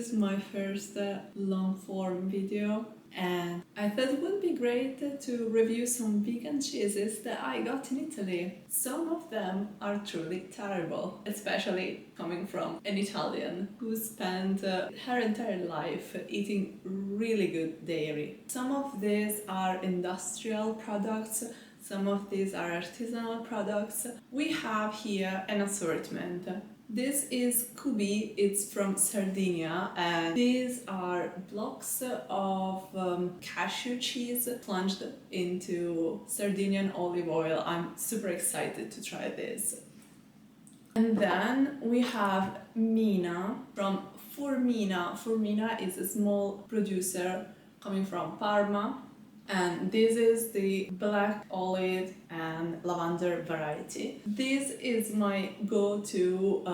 is my first long-form video, and I thought it would be great to review some vegan cheeses that I got in Italy. Some of them are truly terrible, especially coming from an Italian who spent her entire life eating really good dairy. Some of these are industrial products, some of these are artisanal products. We have here an assortment. This is Kubi, it's from Sardinia, and these are blocks of cashew cheese plunged into Sardinian olive oil. I'm super excited to try this. And then we have Mina from Formina. Formina is a small producer coming from Parma. And this is the black olive and lavender variety. This is my go-to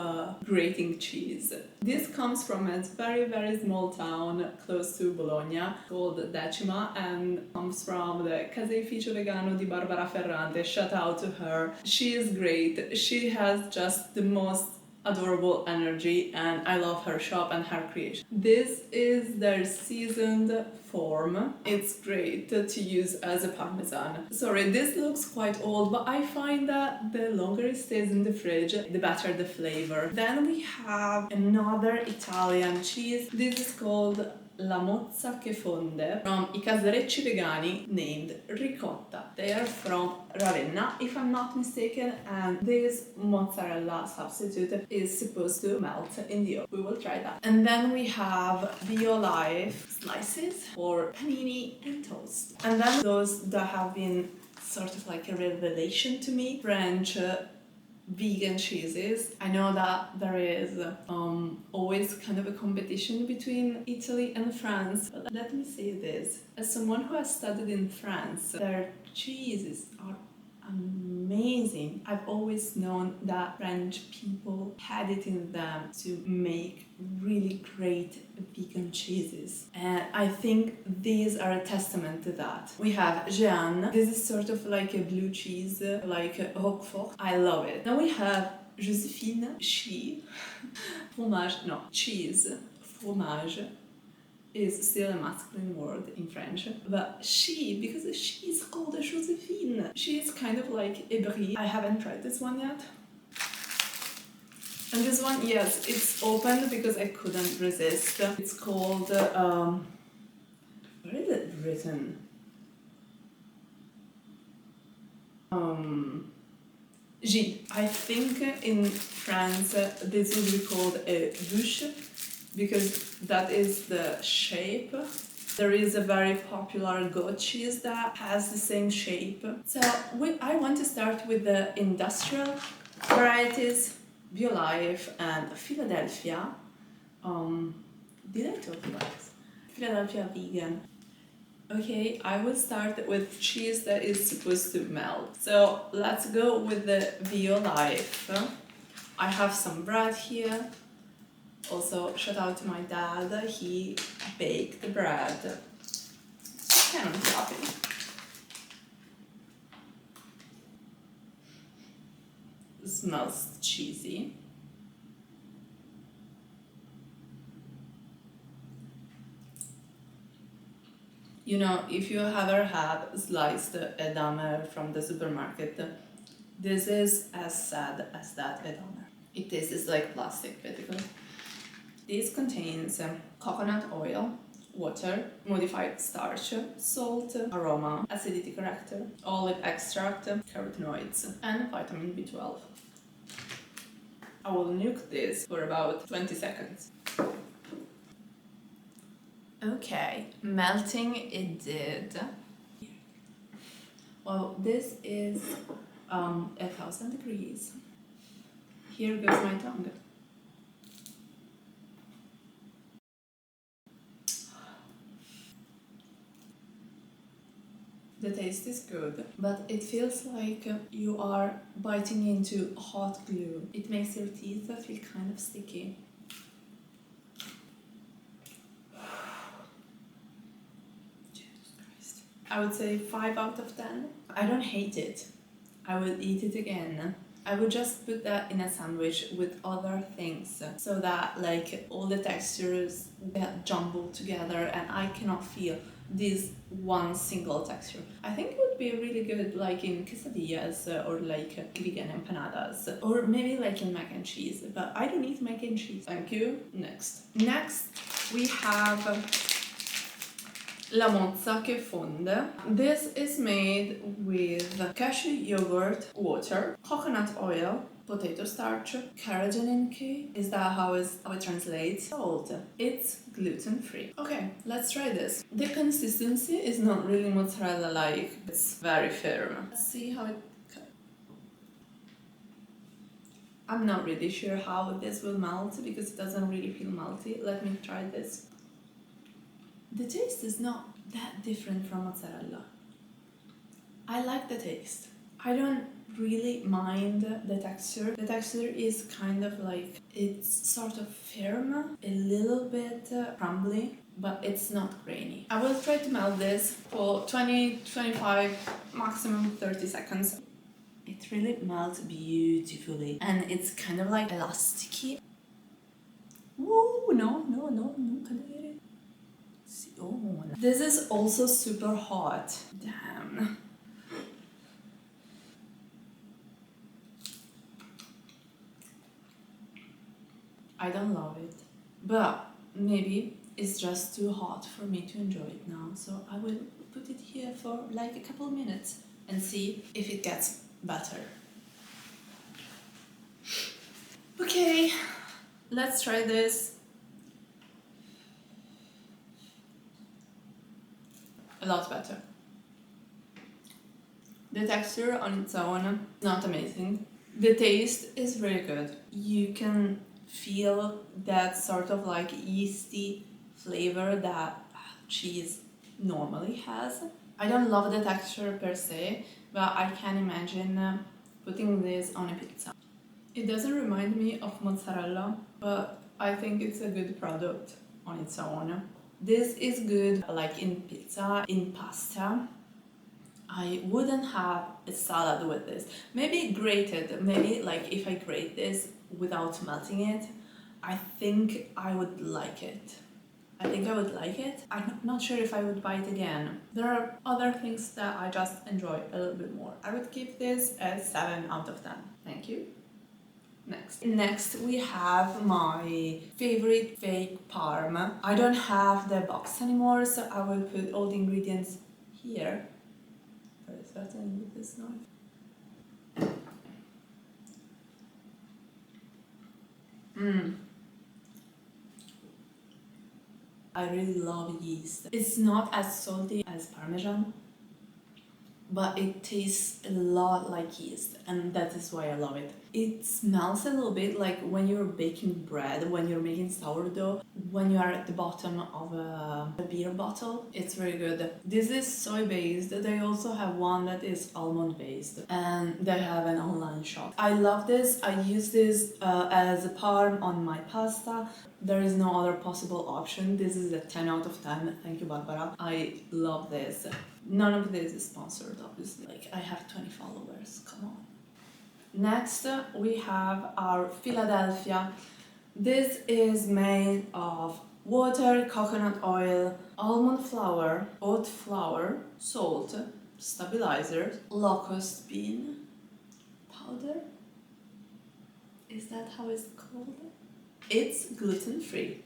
grating cheese. This comes from a very small town close to Bologna called Decima and comes from the Caseificio Vegano di Barbara Ferrante. Shout out to her. She is great. She has just the most adorable energy and I love her shop and her creation. This is their seasoned form. It's great to use as a parmesan. Sorry, this looks quite old, but I find that the longer it stays in the fridge, the better the flavor. Then we have another Italian cheese. This is called La Mozza che Fonde from I Casarecci Vegani named Ricotta. They are from Ravenna, if I'm not mistaken, and this mozzarella substitute is supposed to melt in the oven. We will try that. And then we have Bio Life slices for panini and toast. And then those that have been sort of like a revelation to me, French vegan cheeses. I know that there is always kind of a competition between Italy and France, but let me say this. As someone who has studied in France, their cheeses are amazing. I've always known that French people had it in them to make really great vegan cheeses, and I think these are a testament to that. We have Jeanne. This is sort of like a blue cheese, like Roquefort. I love it. Then we have Josephine. She fromage, no, cheese, fromage is still a masculine word in French, but she, because she is called Josephine, she is kind of like a brie. I haven't tried this one yet. And this one, yes, it's open because I couldn't resist. It's called, where is it written? Gilles. I think in France this would be called a bûche, because that is the shape. There is a very popular goat cheese that has the same shape. So I want to start with the industrial varieties, BioLife and Philadelphia. Did I talk about this? Philadelphia vegan. Okay, I will start with cheese that is supposed to melt. So let's go with the BioLife. I have some bread here. Also, shout out to my dad, he baked the bread. Kind of fluffy. It smells cheesy. You know, if you ever had sliced edamame from the supermarket, this is as sad as that edamame. It tastes like plastic, basically. This contains coconut oil, water, modified starch, salt, aroma, acidity corrector, olive extract, carotenoids, and vitamin B12. I will nuke this for about 20 seconds. Okay, melting it did. Well, this is 1,000 degrees. Here goes my tongue. The taste is good, but it feels like you are biting into hot glue. It makes your teeth feel kind of sticky. Jesus Christ. I would say 5 out of 10. I don't hate it. I will eat it again. I would just put that in a sandwich with other things so that like all the textures get jumbled together and I cannot feel this one single texture. I think it would be really good like in quesadillas or like vegan empanadas or maybe like in mac and cheese, but I don't eat mac and cheese. Thank you. Next we have la mozza che fonde. This is made with cashew yogurt, water, coconut oil, potato starch, carrageenan. Is that how it translates? Salt. It's gluten-free. Okay, let's try this. The consistency is not really mozzarella-like. It's very firm. Let's see how it... I'm not really sure how this will melt because it doesn't really feel melty. Let me try this. The taste is not that different from mozzarella. I like the taste. I don't really mind the texture. The texture is kind of like, it's sort of firm, a little bit crumbly, but it's not grainy. I will try to melt this for 20, 25, maximum 30 seconds. It really melts beautifully and it's kind of like elasticy. Woo, no, cadere. Oh, this is also super hot. Damn. I don't love it, but maybe it's just too hot for me to enjoy it now, so I will put it here for like a couple minutes and see if it gets better. Okay, let's try this. A lot better. The texture on its own, not amazing. The taste is really good. You can feel that sort of like yeasty flavor that cheese normally has. I don't love the texture per se, but I can imagine putting this on a pizza. It doesn't remind me of mozzarella, but I think it's a good product on its own. This is good like in pizza, in pasta. I wouldn't have a salad with this. Maybe grated, maybe like if I grate this without melting it, I think I would like it. I'm not sure if I would buy it again. There are other things that I just enjoy a little bit more. I would give this a 7 out of 10. Thank you. Next we have my favorite fake parm. I don't have the box anymore, so I will put all the ingredients here. Very certain with this knife. I really love yeast. It's not as salty as Parmesan, but it tastes a lot like yeast, and that is why I love it. It smells a little bit like when you're baking bread, when you're making sourdough, when you are at the bottom of a beer bottle. It's very good. This is soy based. They also have one that is almond based, and they have an online shop. I love this. I use this as a parm on my pasta. There is no other possible option. This is a 10 out of 10. Thank you, Barbara. I love this. None of this is sponsored, obviously. Like, I have 20 followers, come on. Next, we have our Philadelphia. This is made of water, coconut oil, almond flour, oat flour, salt, stabilizer, locust bean powder. Is that how it's called? It's gluten-free.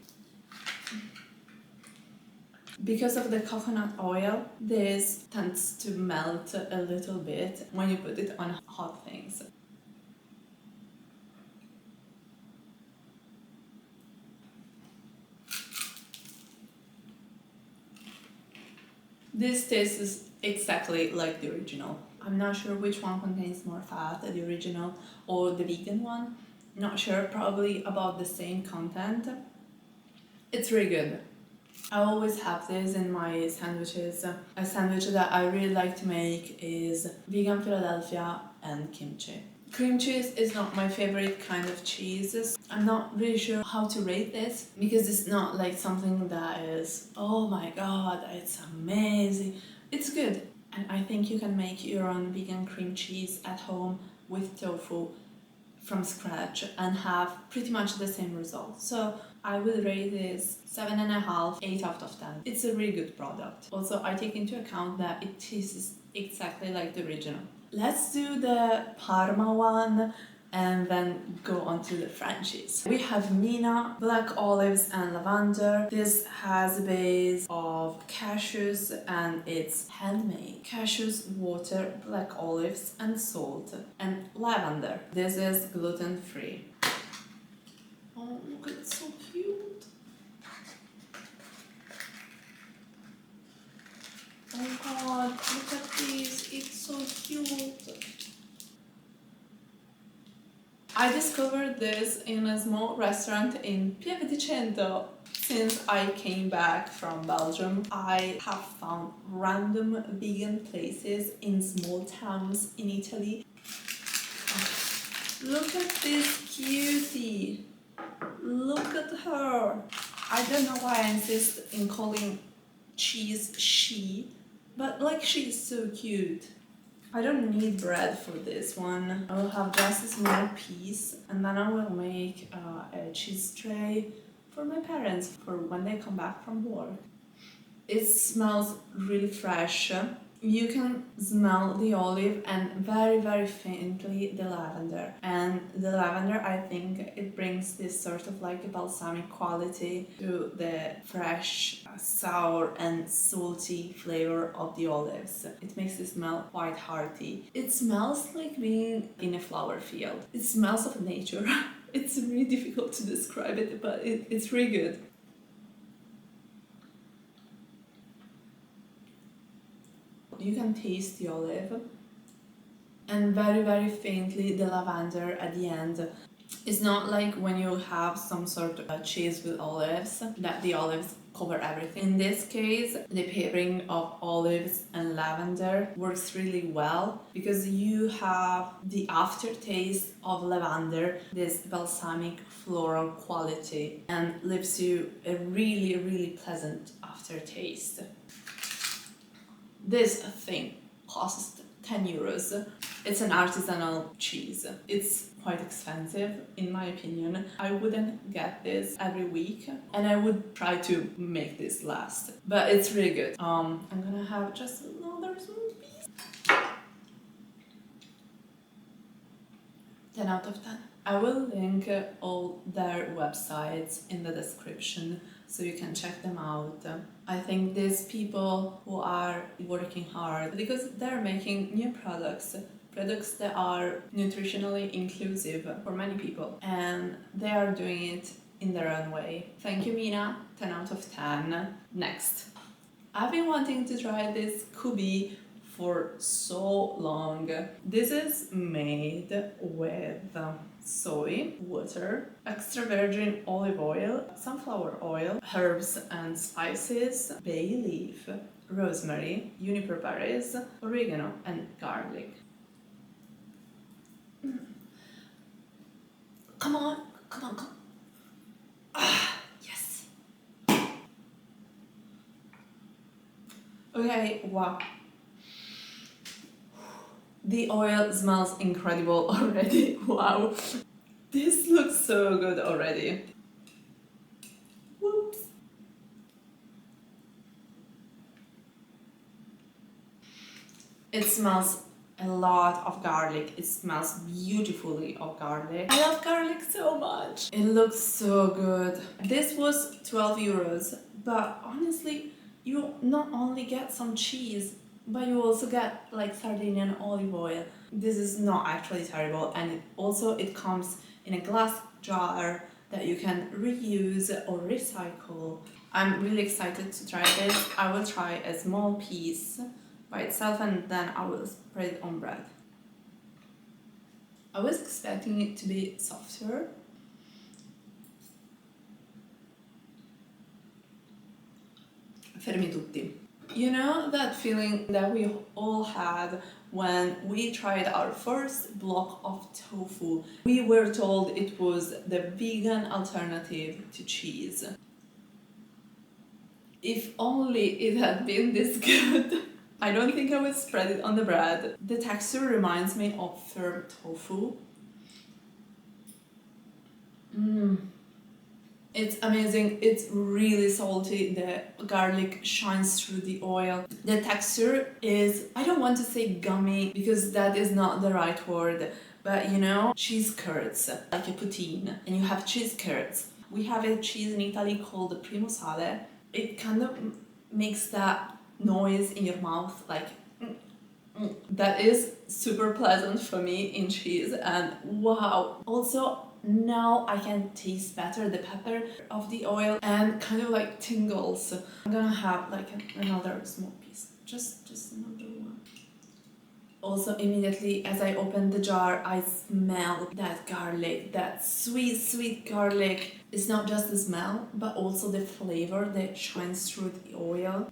Because of the coconut oil, this tends to melt a little bit when you put it on hot things. This tastes exactly like the original. I'm not sure which one contains more fat, the original or the vegan one. Not sure, probably about the same content. It's really good. I always have this in my sandwiches. A sandwich that I really like to make is vegan Philadelphia and kimchi. Cream cheese is not my favorite kind of cheese. I'm not really sure how to rate this because it's not like something that is, oh my god, it's amazing. It's good, and I think you can make your own vegan cream cheese at home with tofu from scratch and have pretty much the same result. So I will rate this 7.5, 8 out of 10. It's a really good product. Also, I take into account that it tastes exactly like the original. Let's do the Parma one and then go on to the Frenchies. We have Mina, black olives and lavender. This has a base of cashews and it's handmade. Cashews, water, black olives and salt and lavender. This is gluten-free. Oh, look, it's so cute. Oh god, look at this, it's so cute. I discovered this in a small restaurant in Pieve di Cento. Since I came back from Belgium, I have found random vegan places in small towns in Italy. Look at this cutie! Look at her! I don't know why I insist in calling cheese she, but like she's so cute. I don't need bread for this one. I will have just a small piece and then I will make a cheese tray for my parents for when they come back from work. It smells really fresh. You can smell the olive and very faintly the lavender. And the lavender, I think it brings this sort of like a balsamic quality to the fresh, sour and salty flavor of the olives. It makes it smell quite hearty. It smells like being in a flower field. It smells of nature. It's really difficult to describe it, but it's really good. You can taste the olive and very faintly the lavender at the end. It's not like when you have some sort of cheese with olives that the olives cover everything. In this case, the pairing of olives and lavender works really well because you have the aftertaste of lavender, this balsamic floral quality, and leaves you a really pleasant aftertaste. This thing costs 10 euros. It's an artisanal cheese. It's quite expensive in my opinion. I wouldn't get this every week and I would try to make this last. But it's really good. I'm gonna have just another small piece. 10 out of 10. I will link all their websites in the description so you can check them out. I think these people who are working hard because they're making new products that are nutritionally inclusive for many people and they are doing it in their own way. Thank you, Mina. 10 out of 10. Next. I've been wanting to try this kubi for so long. This is made with soy, water, extra virgin olive oil, sunflower oil, herbs and spices, bay leaf, rosemary, juniper berries, oregano and garlic. Come on. Ah, yes. Okay, wow. The oil smells incredible already. Wow. This looks so good already. Whoops. It smells a lot of garlic. It smells beautifully of garlic. I love garlic so much. It looks so good. This was 12 euros, but honestly, you not only get some cheese, but you also get like Sardinian olive oil. This is not actually terrible, and it comes in a glass jar that you can reuse or recycle. I'm really excited to try this. I will try a small piece by itself and then I will spread it on bread. I was expecting it to be softer. Fermi tutti. You know that feeling that we all had when we tried our first block of tofu? We were told it was the vegan alternative to cheese. If only it had been this good. I don't think I would spread it on the bread. The texture reminds me of firm tofu. It's amazing. It's really salty. The garlic shines through the oil. The texture is, I don't want to say gummy because that is not the right word, but you know, cheese curds, like a poutine, and you have cheese curds. We have a cheese in Italy called primo sale. It kind of makes that noise in your mouth, like that is super pleasant for me in cheese, and wow. Also, now I can taste better the pepper of the oil and kind of like tingles. I'm gonna have like another small piece, just another one. Also, immediately as I open the jar, I smell that garlic, that sweet garlic. It's not just the smell, but also the flavor that shines through the oil.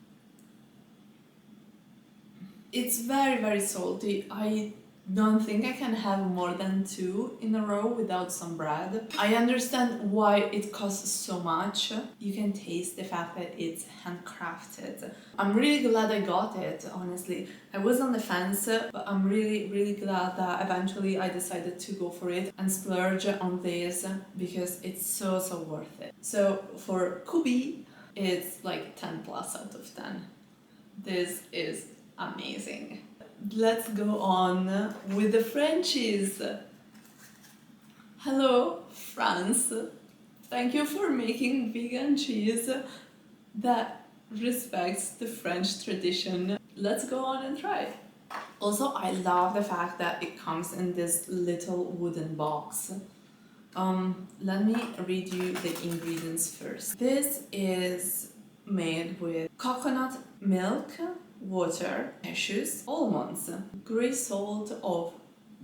It's very salty. I don't think I can have more than 2 in a row without some bread. I understand why it costs so much. You can taste the fact that it's handcrafted. I'm really glad I got it, honestly. I was on the fence, but I'm really glad that eventually I decided to go for it and splurge on this because it's so worth it. So for Kubi, it's like 10 plus out of 10. This is amazing. Let's go on with the Frenchies. Hello, France. Thank you for making vegan cheese that respects the French tradition. Let's go on and try. Also, I love the fact that it comes in this little wooden box. Let me read you the ingredients first. This is made with coconut milk, water, cashews, almonds, grey salt of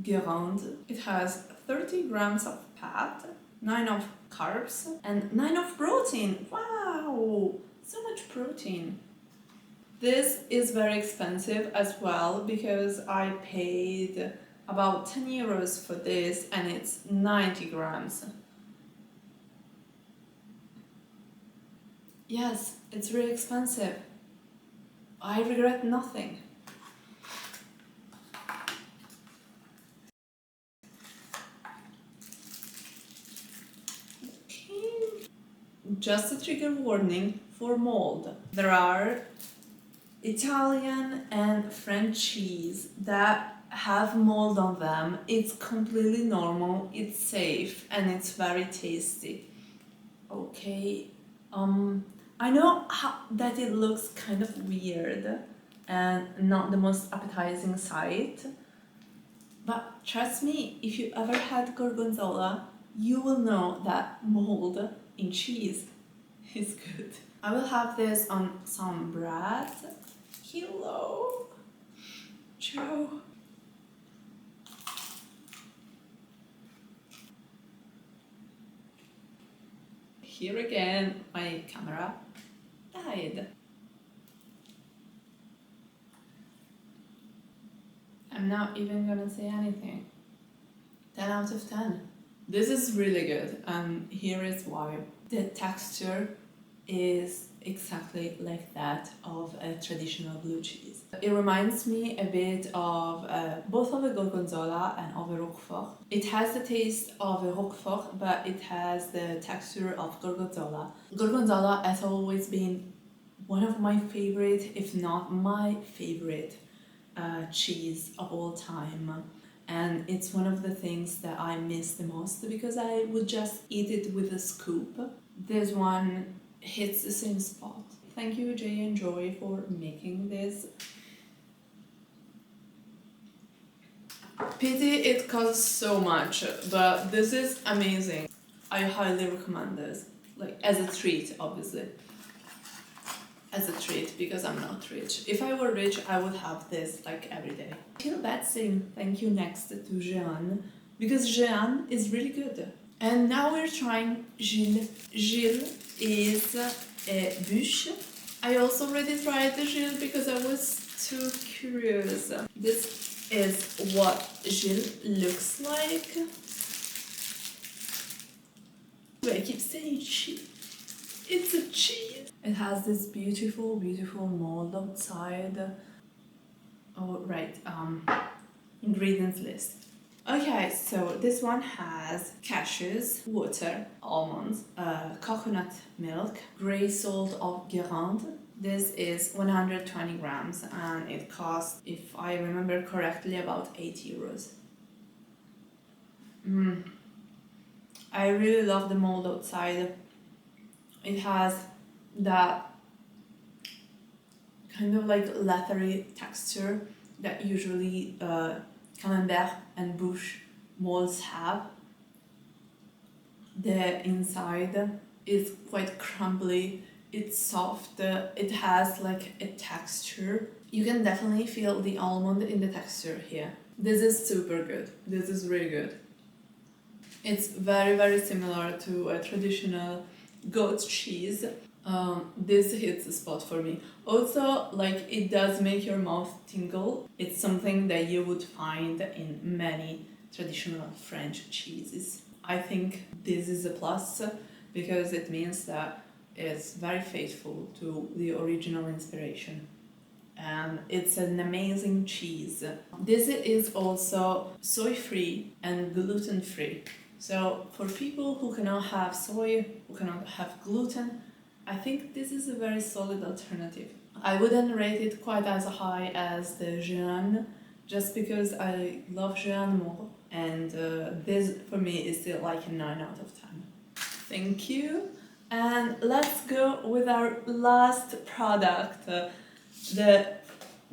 Guérande. It has 30 grams of fat, 9 of carbs, and 9 of protein. Wow! So much protein. This is very expensive as well because I paid about 10 euros for this and it's 90 grams. Yes, it's really expensive. I regret nothing. Okay. Just a trigger warning for mold. There are Italian and French cheese that have mold on them. It's completely normal, it's safe, and it's very tasty. Okay, I know that it looks kind of weird and not the most appetizing sight, but trust me, if you ever had gorgonzola, you will know that mold in cheese is good. I will have this on some bread. Hello, Joe. Here again, my camera died. I'm not even gonna say anything. 10 out of 10. This is really good, and here is why. The texture is exactly like that of a traditional blue cheese. It reminds me a bit of both of a gorgonzola and of a roquefort. It has the taste of a roquefort, but it has the texture of gorgonzola. Gorgonzola has always been one of my favorite, if not my favorite, cheese of all time. And it's one of the things that I miss the most because I would just eat it with a scoop. This one hits the same spot. Thank you, Jay and Joy, for making this. Pity it costs so much, but this is amazing. I highly recommend this. Like, as a treat, obviously. As a treat, because I'm not rich. If I were rich, I would have this like every day. I feel bad saying thank you next to Jeanne, because Jeanne is really good. And now we're trying Gilles. Gilles is a bûche. I also already tried the Gilles because I was too curious. This is what Gilles looks like. I keep saying cheese. It's a cheese. It has this beautiful mold outside. Oh, right. Ingredients list. Okay, so this one has cashews, water, almonds, coconut milk, grey salt of Guérande. This is 120 grams and it costs, if I remember correctly, about 8 euros. I really love the mold outside. It has that kind of like leathery texture that usually Camembert and Bouche molds have. The inside is quite crumbly, it's soft, it has like a texture. You can definitely feel the almond in the texture here. This is super good. This is really good. It's very, very similar to a traditional goat cheese. This hits the spot for me. Also, like, it does make your mouth tingle. It's something that you would find in many traditional French cheeses. I think this is a plus because it means that it's very faithful to the original inspiration. And it's an amazing cheese. This is also soy-free and gluten-free. So for people who cannot have soy, who cannot have gluten, I think this is a very solid alternative. I wouldn't rate it quite as high as the Jeanne, just because I love Jeanne more, and this for me is still like a 9 out of 10. Thank you. And let's go with our last product, the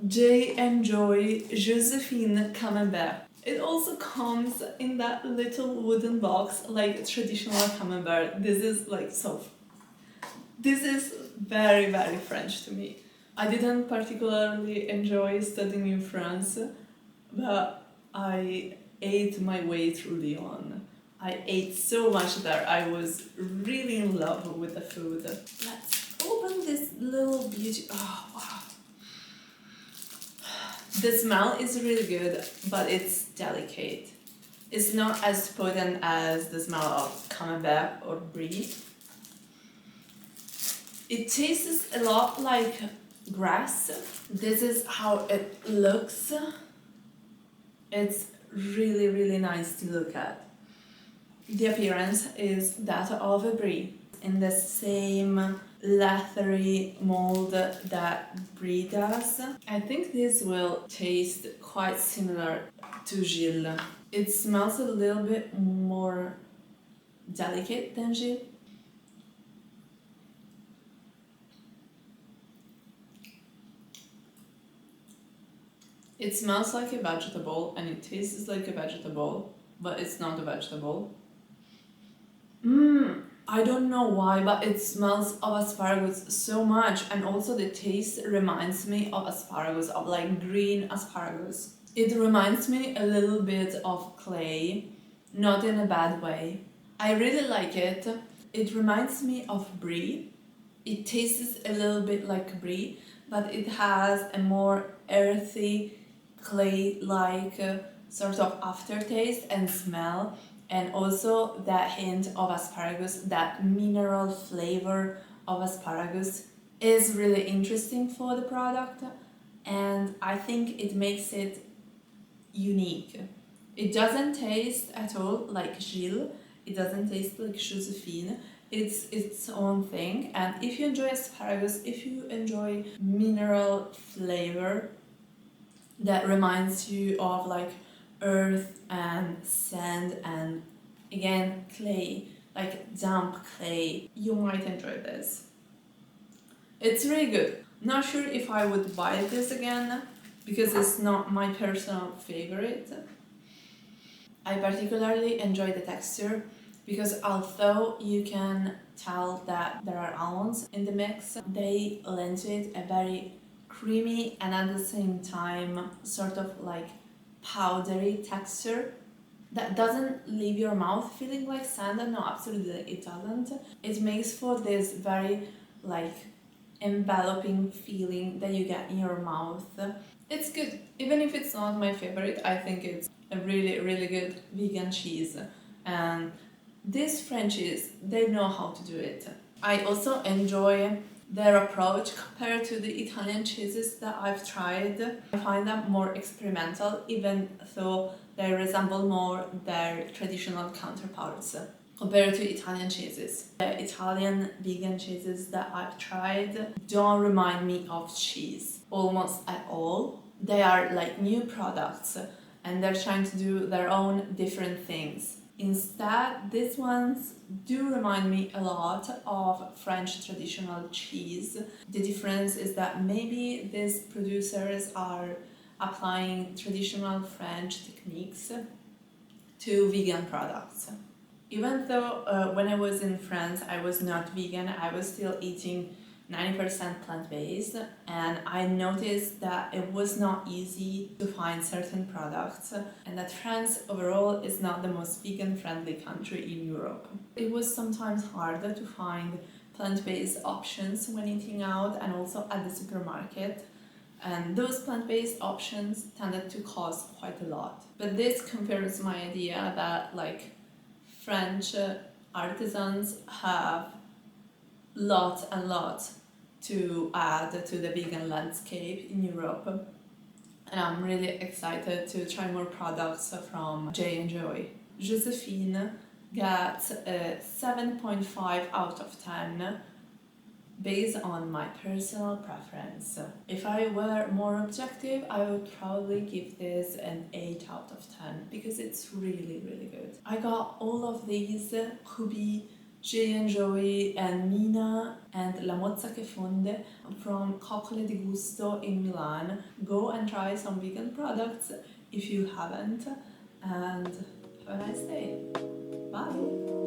J and Joy Josephine Camembert. It also comes in that little wooden box like traditional Camembert. This is very, very French to me. I didn't particularly enjoy studying in France, but I ate my way through Lyon. I ate so much there. I was really in love with the food. Let's open this little beauty. Oh, wow. The smell is really good, but it's delicate. It's not as potent as the smell of Camembert or Brie. It tastes a lot like grass. This is how it looks. It's really, really nice to look at. The appearance is that of a Brie, in the same leathery mold that Brie does. I think this will taste quite similar to Gilles. It smells a little bit more delicate than Gilles. It smells like a vegetable and it tastes like a vegetable, but it's not a vegetable. I don't know why, but it smells of asparagus so much, and also the taste reminds me of asparagus, of like green asparagus. It reminds me a little bit of clay, not in a bad way. I really like it. It reminds me of Brie. It tastes a little bit like Brie, but it has a more earthy, clay-like sort of aftertaste and smell, and also that hint of asparagus, that mineral flavor of asparagus is really interesting for the product, and I think it makes it unique. It doesn't taste at all like Gilles, it doesn't taste like Josephine. It's its own thing, and if you enjoy asparagus, if you enjoy mineral flavor that reminds you of like earth and sand and again clay, like damp clay, you might enjoy this. It's really good. Not sure if I would buy this again because it's not my personal favorite. I particularly enjoy the texture because although you can tell that there are almonds in the mix, they lend to it a very creamy and at the same time sort of like powdery texture that doesn't leave your mouth feeling like sand. No, absolutely it doesn't. It makes for this very like enveloping feeling that you get in your mouth. It's good. Even if it's not my favorite, I think it's a really, really good vegan cheese. And these Frenchies, they know how to do it. I also enjoy their approach compared to the Italian cheeses that I've tried. I find them more experimental, even though they resemble more their traditional counterparts compared to Italian cheeses. The Italian vegan cheeses that I've tried don't remind me of cheese almost at all. They are like new products and they're trying to do their own different things. Instead, these ones do remind me a lot of French traditional cheese. The difference is that maybe these producers are applying traditional French techniques to vegan products. Even though when I was in France I was not vegan, I was still eating 90% plant-based, and I noticed that it was not easy to find certain products and that France overall is not the most vegan-friendly country in Europe. It was sometimes harder to find plant-based options when eating out and also at the supermarket, and those plant-based options tended to cost quite a lot. But this confirms my idea that French artisans have lots and lots to add to the vegan landscape in Europe, and I'm really excited to try more products from J&Joy. Josephine got a 7.5 out of 10 based on my personal preference. If I were more objective, I would probably give this an 8 out of 10 because it's really, really good. I got all of these, Ruby, J&Joy and Mina and La Mozza che Fonde from Coccole di Gusto in Milan. Go and try some vegan products if you haven't, and have a nice day. Bye!